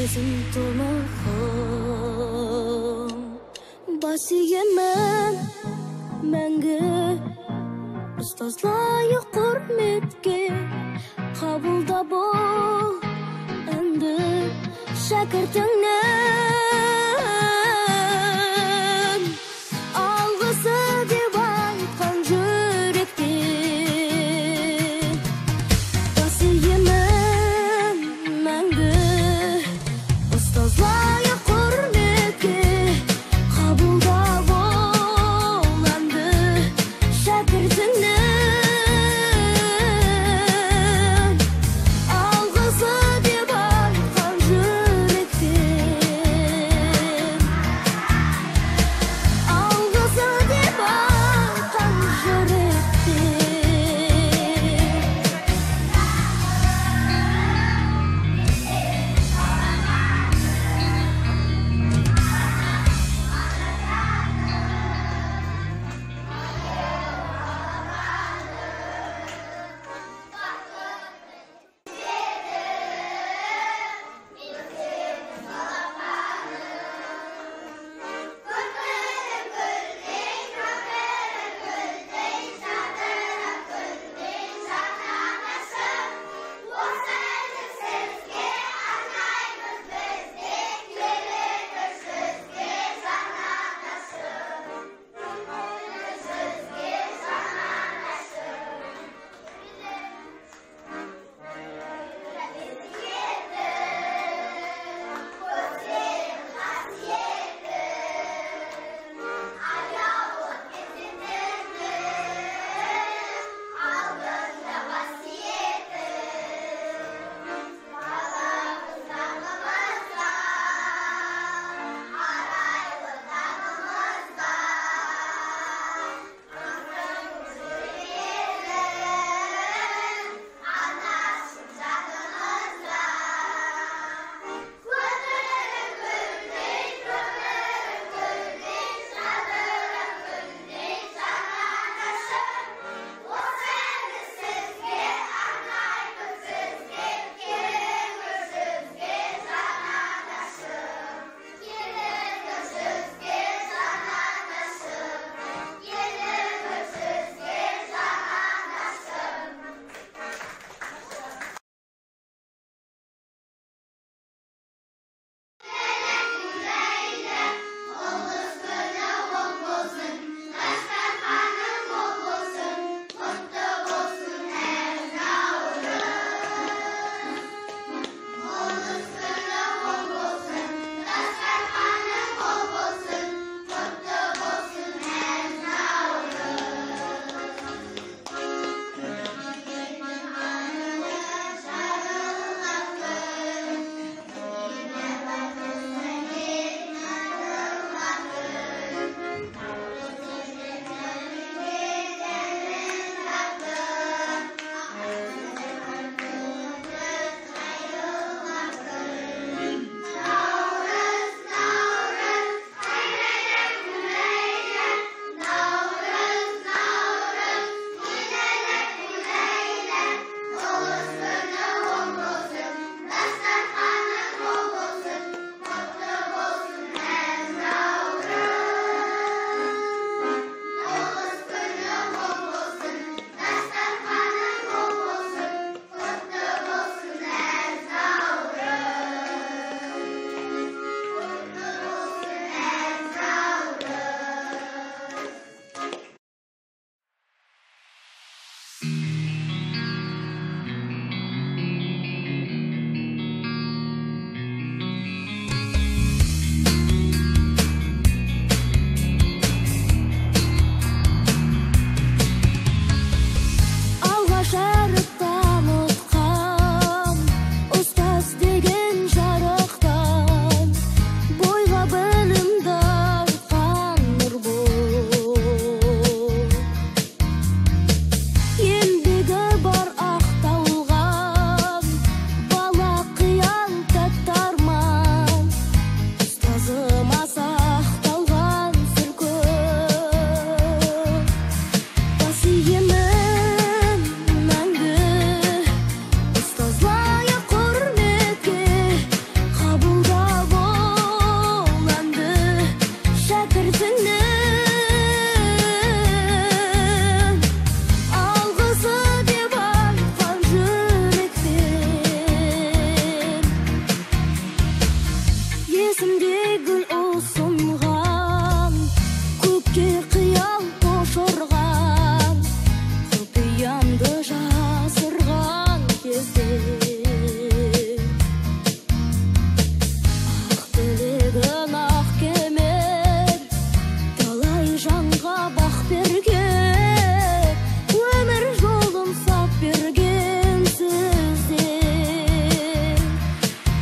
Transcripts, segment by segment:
сезім тонығым. Бас иемін мәңгі ұстаз лайық құрметке, қабылда бол әнді шәкіртіңнен. Алғысы деп айтқан жүректен. Бас иемін мәңгі ұстаз лайық құрметке, қабылда бол әнді шәкіртіңнен. Алғысы деп айтқан жүректен. есімде гүл ұсынған, көкке қиял қошырған, құпиямды жасырған кезде ақ тілегін ақ кемер талай жанға бақ берген, өмір жолын сап берген сіздер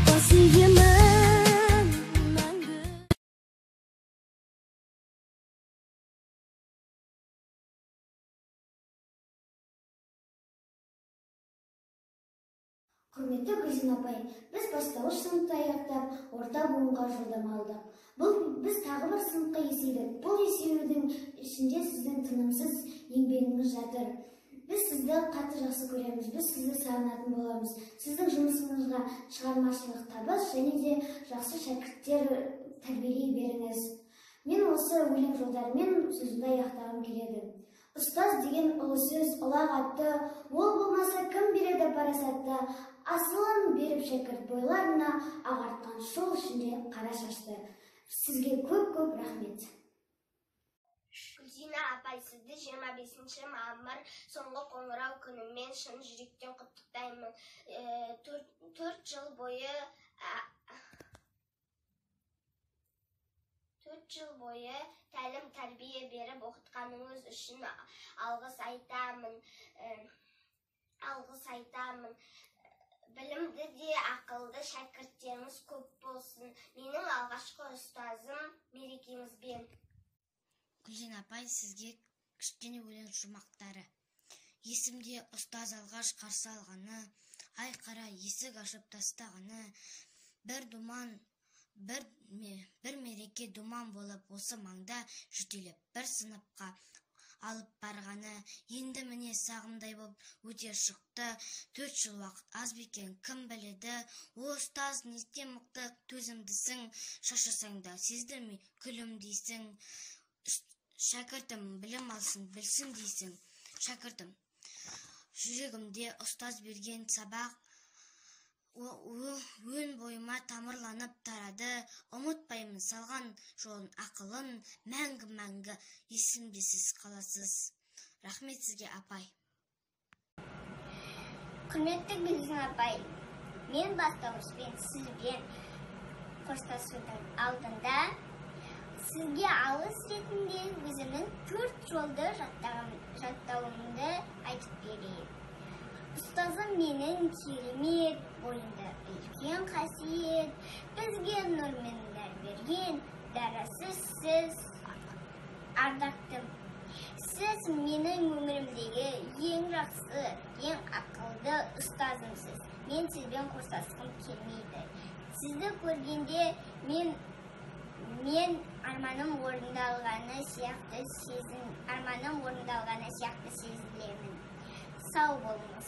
бас иемін мәңгі. Құрметті Гүлзин апай, біз бастауыш сыныпты аяқтап, орта буынға жолдама алдық. Біз тағы бір сыныпқа есейдік. Бұл есеюдің ішінде сіздің тынымсыз еңбегіңіз жатыр. Біз сізді қатты жақсы көреміз, біз сізді сағынатын боламыз. Сіздің жұмысыңызға шығармашылық табыс және де жақсы шәкірттер тәрбиелей беріңіз. Мен осы өлең жолдарымен сөзімді аяқтағым келеді. Ұстаз деген ұлы сөз, ұлақ атты, ол болмаса кім береді парасатты, асылын беріп шәкірт бойларына, ағартқан шол ішінде қара шашты. Сізге көп-көп рахмет. Гүлзина апай, сізді 25 мамыр соңғы қоңырау күнімен шын жүректен құттықтаймын. 4 жыл бойы тәлім тәрбие беріп оқытқаныңыз үшін алғыс айтамын. Білімді де ақылды шәкірттеріңіз көп болсын. Менің алғашқы ұстазым мерекемізбен. Гүлзин апай, сізге кішкене өлең жұмақтары. Есімде ұстаз алғаш қарсы алғаны, ай қара есік ашып тастағаны, бір мереке думан болып осы маңда жүтелеп бір сыныпқа алып барғаны, енді міне сағымдай болып өте шықты. 4 жыл уақыт аз бекен, кім біледі, о ұстаз неткен мықты төзімдісің, шашасаң да сездірмей күлімдейсің. Шәкіртім білім алсын, білсін дейсің. Шәкіртім, жүрегімде ұстаз берген сабақ, өн бойыма тамырланып тарады, ұмытпаймын салған жолын ақылын, мәңгі есімде сіз қаласыз. Рахмет сізге апай. Құрметті Гүлзин апай, мен бастауышпен сізбен қоштасудың алдында сізге алғыс ретінде өзімнің 4 жолды жаттауымды айтып берейін. Ұстазым менің керемет, бойында үлкен қасиет, бізге нұр мен нәр берген, дәрісі сіз ардақтым. Сіз менің өмірімдегі ең жақсы, ең ақылды ұстазымсыз. Мен сізбен қоштасқым келмейді. Сізді көргенде мен арманым орындалғаны сияқты сезілемін. Сау болыңыз.